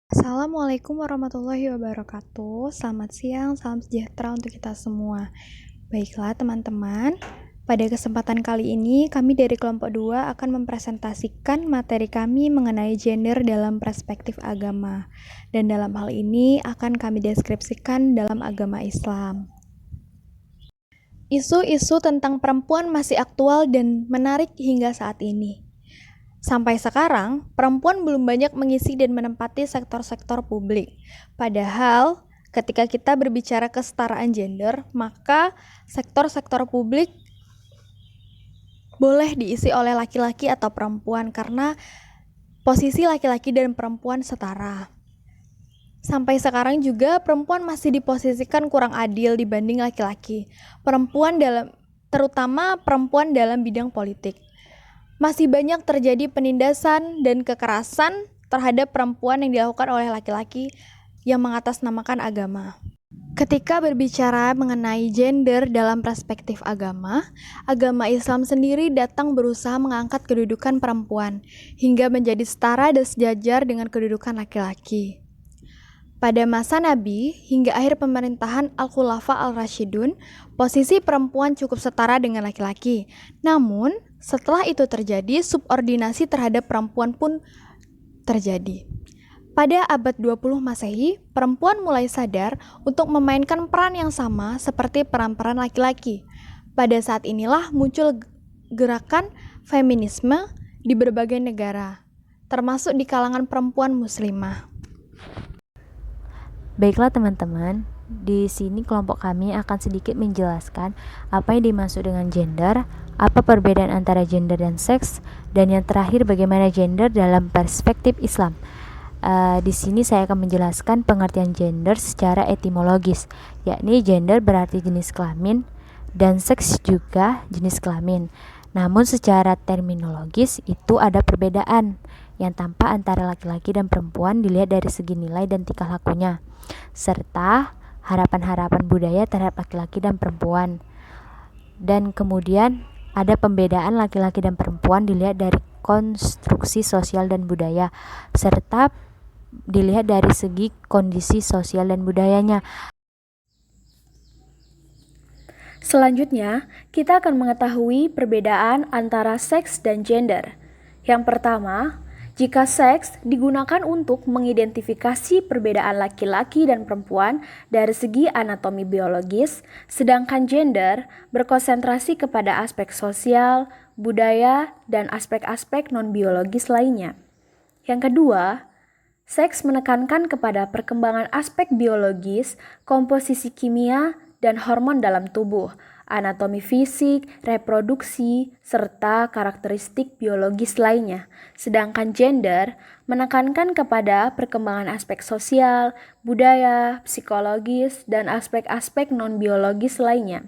Assalamualaikum warahmatullahi wabarakatuh. Selamat siang, salam sejahtera untuk kita semua. Baiklah teman-teman, pada kesempatan kali ini kami dari kelompok 2 akan mempresentasikan materi kami mengenai gender dalam perspektif agama. Dan dalam hal ini akan kami deskripsikan dalam agama Islam. Isu-isu tentang perempuan masih aktual dan menarik hingga saat ini. Sampai sekarang, perempuan belum banyak mengisi dan menempati sektor-sektor publik. Padahal, ketika kita berbicara kesetaraan gender, maka sektor-sektor publik boleh diisi oleh laki-laki atau perempuan karena posisi laki-laki dan perempuan setara. Sampai sekarang juga perempuan masih diposisikan kurang adil dibanding laki-laki. Terutama perempuan dalam bidang politik. Masih banyak terjadi penindasan dan kekerasan terhadap perempuan yang dilakukan oleh laki-laki yang mengatasnamakan agama. Ketika berbicara mengenai gender dalam perspektif agama Islam sendiri datang berusaha mengangkat kedudukan perempuan hingga menjadi setara dan sejajar dengan kedudukan laki-laki. Pada masa Nabi hingga akhir pemerintahan Al-Khulafa Al-Rasyidun, posisi perempuan cukup setara dengan laki-laki. Namun, setelah itu terjadi, subordinasi terhadap perempuan pun terjadi. Pada abad 20 Masehi, perempuan mulai sadar untuk memainkan peran yang sama seperti peran-peran laki-laki. Pada saat inilah muncul gerakan feminisme di berbagai negara, termasuk di kalangan perempuan muslimah. Baiklah teman-teman, di sini kelompok kami akan sedikit menjelaskan apa yang dimaksud dengan gender, apa perbedaan antara gender dan seks, dan yang terakhir bagaimana gender dalam perspektif Islam. Di sini saya akan menjelaskan pengertian gender secara etimologis, yakni gender berarti jenis kelamin dan seks juga jenis kelamin. Namun secara terminologis itu ada perbedaan yang tampak antara laki-laki dan perempuan dilihat dari segi nilai dan tingkah lakunya, serta harapan-harapan budaya terhadap laki-laki dan perempuan. Dan kemudian ada pembedaan laki-laki dan perempuan dilihat dari konstruksi sosial dan budaya, serta dilihat dari segi kondisi sosial dan budayanya. Selanjutnya, kita akan mengetahui perbedaan antara seks dan gender. Yang pertama, jika seks digunakan untuk mengidentifikasi perbedaan laki-laki dan perempuan dari segi anatomi biologis, sedangkan gender berkonsentrasi kepada aspek sosial, budaya, dan aspek-aspek non-biologis lainnya. Yang kedua, seks menekankan kepada perkembangan aspek biologis, komposisi kimia, dan hormon dalam tubuh, anatomi fisik, reproduksi, serta karakteristik biologis lainnya. Sedangkan gender menekankan kepada perkembangan aspek sosial, budaya, psikologis, dan aspek-aspek non-biologis lainnya.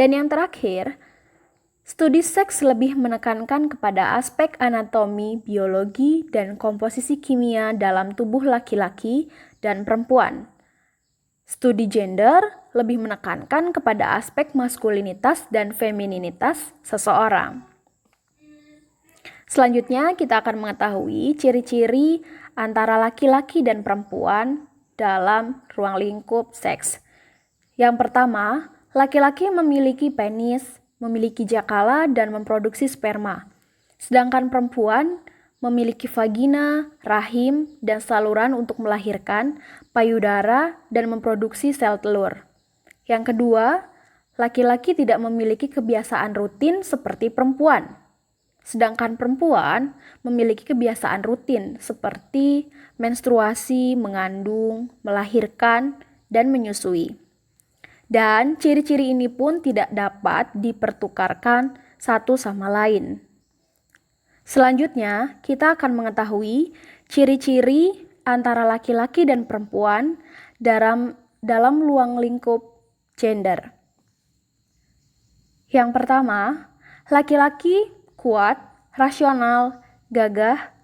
Dan yang terakhir, studi seks lebih menekankan kepada aspek anatomi, biologi, dan komposisi kimia dalam tubuh laki-laki dan perempuan. Studi gender lebih menekankan kepada aspek maskulinitas dan femininitas seseorang. Selanjutnya, kita akan mengetahui ciri-ciri antara laki-laki dan perempuan dalam ruang lingkup seks. Yang pertama, laki-laki memiliki penis, memiliki jakala, dan memproduksi sperma. Sedangkan perempuan memiliki vagina, rahim, dan saluran untuk melahirkan, payudara, dan memproduksi sel telur. Yang kedua, laki-laki tidak memiliki kebiasaan rutin seperti perempuan. Sedangkan perempuan memiliki kebiasaan rutin seperti menstruasi, mengandung, melahirkan, dan menyusui. Dan ciri-ciri ini pun tidak dapat dipertukarkan satu sama lain. Selanjutnya, kita akan mengetahui ciri-ciri antara laki-laki dan perempuan dalam ruang lingkup gender. Yang pertama, laki-laki kuat, rasional, gagah,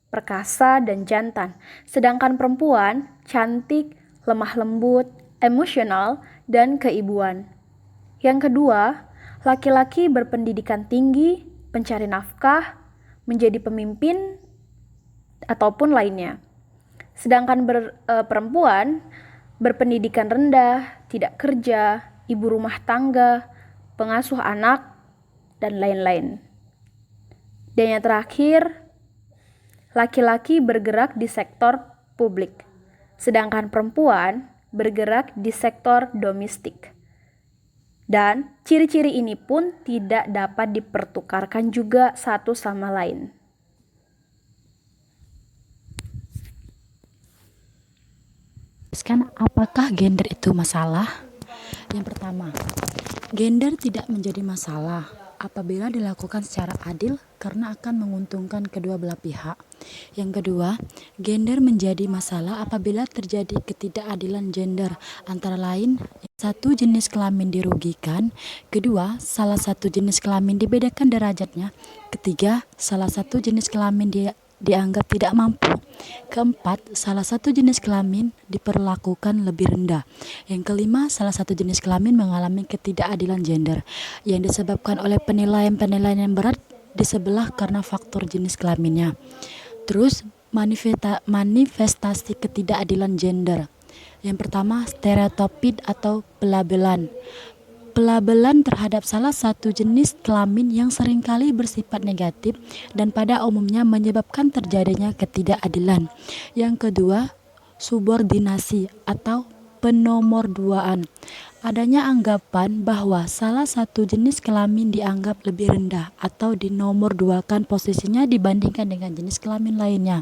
perkasa, dan jantan. Sedangkan perempuan cantik, lemah lembut, emosional, dan keibuan. Yang kedua, laki-laki berpendidikan tinggi, pencari nafkah, menjadi pemimpin, ataupun lainnya. Sedangkan perempuan berpendidikan rendah, tidak kerja, ibu rumah tangga, pengasuh anak, dan lain-lain. Dan yang terakhir, laki-laki bergerak di sektor publik, sedangkan perempuan bergerak di sektor domestik. Dan ciri-ciri ini pun tidak dapat dipertukarkan juga satu sama lain. Apakah gender itu masalah? Yang pertama, gender tidak menjadi masalah apabila dilakukan secara adil karena akan menguntungkan kedua belah pihak. Yang kedua, gender menjadi masalah apabila terjadi ketidakadilan gender, antara lain satu jenis kelamin dirugikan, kedua, salah satu jenis kelamin dibedakan derajatnya, ketiga, salah satu jenis kelamin dianggap tidak mampu. Keempat, salah satu jenis kelamin diperlakukan lebih rendah. Yang kelima, salah satu jenis kelamin mengalami ketidakadilan gender yang disebabkan oleh penilaian-penilaian yang berat di sebelah karena faktor jenis kelaminnya. Terus, manifestasi ketidakadilan gender. Yang pertama, stereotipid atau pelabelan. Pelabelan terhadap salah satu jenis kelamin yang seringkali bersifat negatif dan pada umumnya menyebabkan terjadinya ketidakadilan. Yang kedua, subordinasi atau penomorduaan. Adanya anggapan bahwa salah satu jenis kelamin dianggap lebih rendah atau dinomorduakan posisinya dibandingkan dengan jenis kelamin lainnya.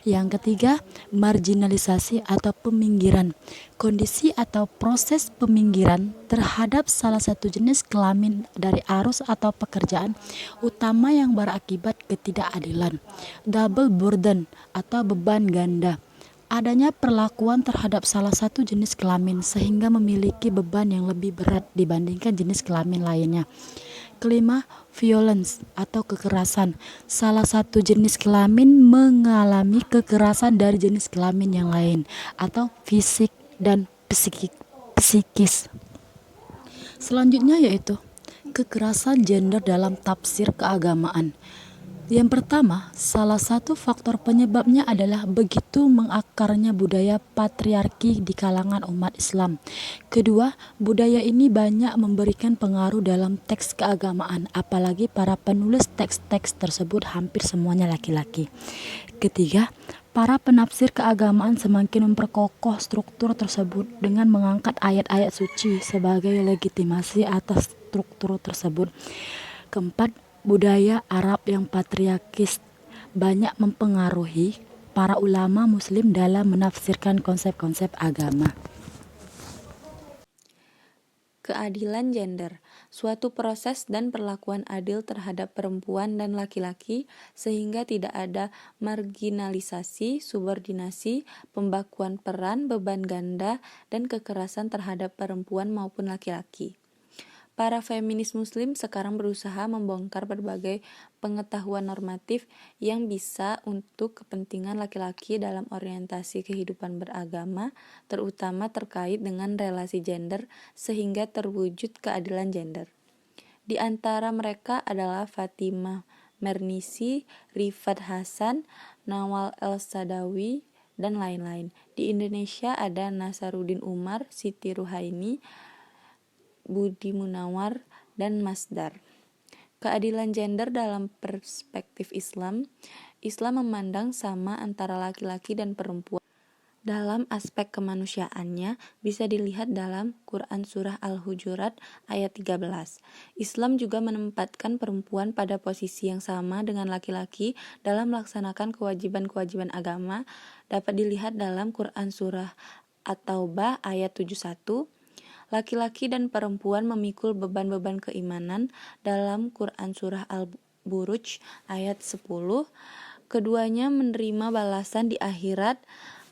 Yang ketiga, marginalisasi atau peminggiran. Kondisi atau proses peminggiran terhadap salah satu jenis kelamin dari arus atau pekerjaan utama yang berakibat ketidakadilan. Double burden atau beban ganda. Adanya perlakuan terhadap salah satu jenis kelamin sehingga memiliki beban yang lebih berat dibandingkan jenis kelamin lainnya. Kelima, violence atau kekerasan. Salah satu jenis kelamin mengalami kekerasan dari jenis kelamin yang lain atau fisik dan psikis. Selanjutnya yaitu kekerasan gender dalam tafsir keagamaan. Yang pertama, salah satu faktor penyebabnya adalah begitu mengakarnya budaya patriarki di kalangan umat Islam. Kedua, budaya ini banyak memberikan pengaruh dalam teks keagamaan, apalagi para penulis teks-teks tersebut hampir semuanya laki-laki. Ketiga, para penafsir keagamaan semakin memperkokoh struktur tersebut dengan mengangkat ayat-ayat suci sebagai legitimasi atas struktur tersebut. Keempat, budaya Arab yang patriarkis banyak mempengaruhi para ulama muslim dalam menafsirkan konsep-konsep agama. Keadilan gender, suatu proses dan perlakuan adil terhadap perempuan dan laki-laki sehingga tidak ada marginalisasi, subordinasi, pembakuan peran, beban ganda, dan kekerasan terhadap perempuan maupun laki-laki. Para feminis muslim sekarang berusaha membongkar berbagai pengetahuan normatif yang bisa untuk kepentingan laki-laki dalam orientasi kehidupan beragama, terutama terkait dengan relasi gender sehingga terwujud keadilan gender. Di antara mereka adalah Fatimah Mernisi, Rifat Hasan, Nawal El-Sadawi, dan lain-lain. Di Indonesia ada Nasaruddin Umar, Siti Ruhaini, Budi Munawar, dan Masdar. Keadilan gender dalam perspektif Islam. Islam memandang sama antara laki-laki dan perempuan. Dalam aspek kemanusiaannya bisa dilihat dalam Quran Surah Al-Hujurat ayat 13. Islam juga menempatkan perempuan pada posisi yang sama dengan laki-laki dalam melaksanakan kewajiban-kewajiban agama. Dapat dilihat dalam Quran Surah At-Taubah ayat 71. Laki-laki dan perempuan memikul beban-beban keimanan dalam Quran Surah Al-Buruj ayat 10. Keduanya menerima balasan di akhirat.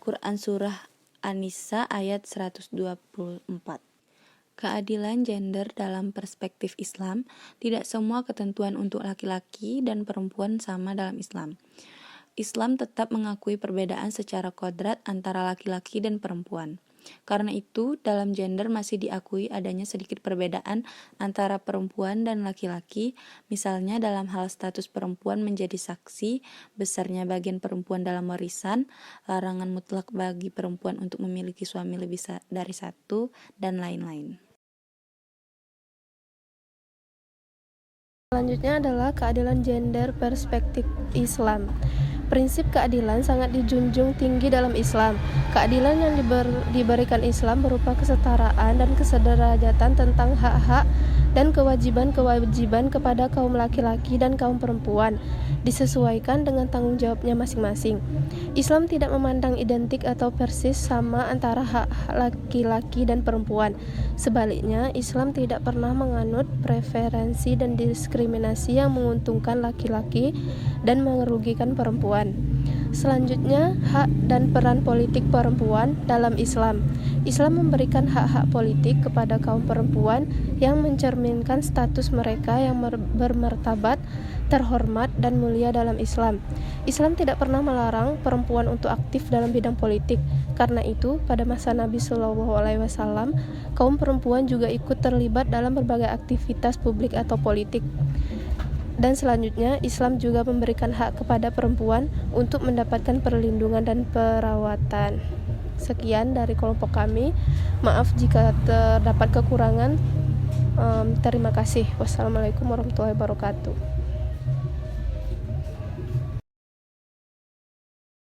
Quran Surah An-Nisa ayat 124. Keadilan gender dalam perspektif Islam. Tidak semua ketentuan untuk laki-laki dan perempuan sama dalam Islam. Islam tetap mengakui perbedaan secara kodrat antara laki-laki dan perempuan. Karena itu, dalam gender masih diakui adanya sedikit perbedaan antara perempuan dan laki-laki, misalnya dalam hal status perempuan menjadi saksi, besarnya bagian perempuan dalam warisan, larangan mutlak bagi perempuan untuk memiliki suami lebih dari satu, dan lain-lain. Selanjutnya adalah keadilan gender perspektif Islam. Prinsip keadilan sangat dijunjung tinggi dalam Islam. Keadilan yang diberikan Islam berupa kesetaraan dan kesederajatan tentang hak-hak dan kewajiban-kewajiban kepada kaum laki-laki dan kaum perempuan, disesuaikan dengan tanggung jawabnya masing-masing. Islam tidak memandang identik atau persis sama antara hak laki-laki dan perempuan. Sebaliknya, Islam tidak pernah menganut preferensi dan diskriminasi yang menguntungkan laki-laki dan merugikan perempuan. Selanjutnya, hak dan peran politik perempuan dalam Islam. Islam memberikan hak-hak politik kepada kaum perempuan yang mencerminkan status mereka yang bermartabat, terhormat, dan mulia dalam Islam. Islam tidak pernah melarang perempuan untuk aktif dalam bidang politik. Karena itu, pada masa Nabi SAW, kaum perempuan juga ikut terlibat dalam berbagai aktivitas publik atau politik. Dan selanjutnya, Islam juga memberikan hak kepada perempuan untuk mendapatkan perlindungan dan perawatan. Sekian dari kelompok kami. Maaf jika terdapat kekurangan. Terima kasih. Wassalamualaikum warahmatullahi wabarakatuh.